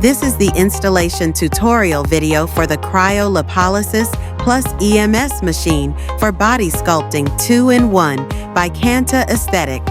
This is the installation tutorial video for the Cryolipolysis EMSlim Machine for Body Sculpting 2-in-1 by Canta Esthetic.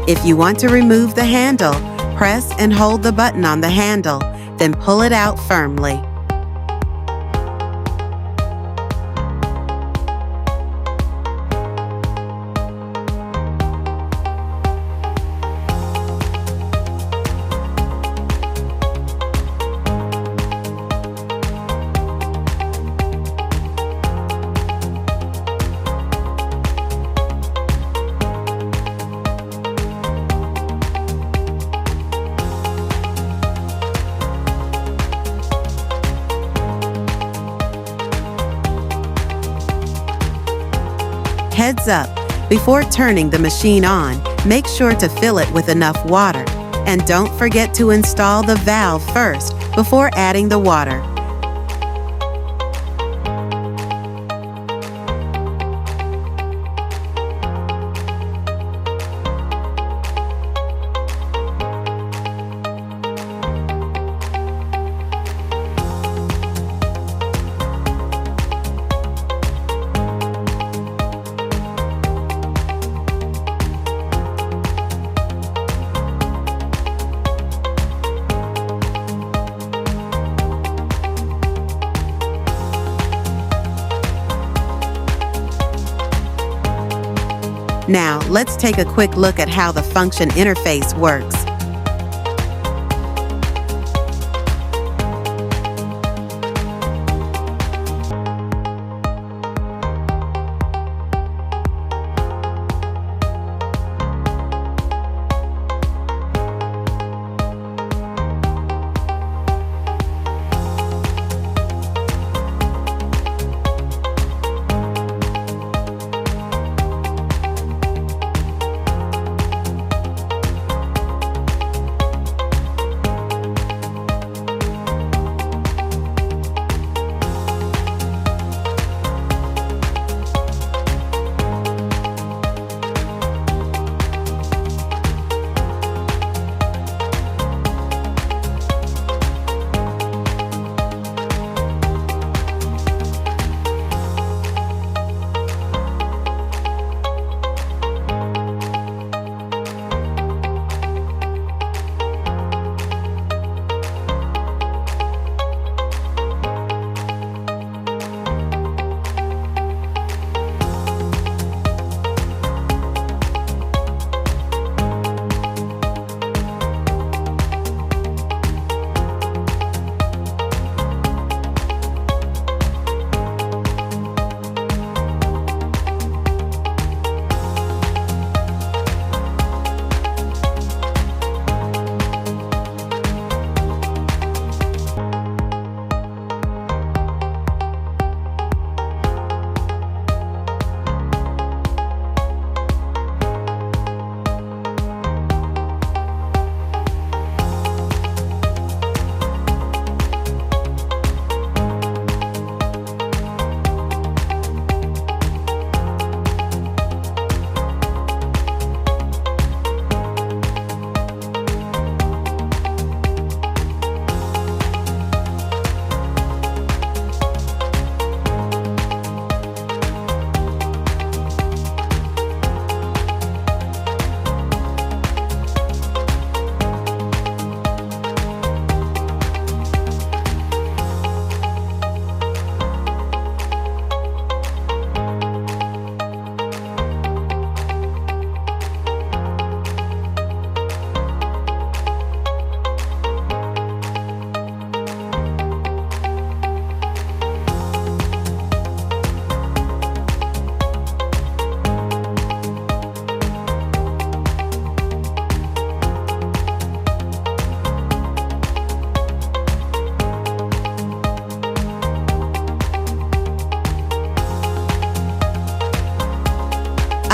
If you want to remove the handle, press and hold the button on the handle, then pull it out firmly. Heads up, before turning the machine on, make sure to fill it with enough water. And don't forget to install the valve first before adding the water. Now, let's take a quick look at how the function interface works.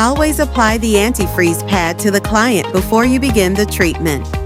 Always apply the antifreeze pad to the client before you begin the treatment.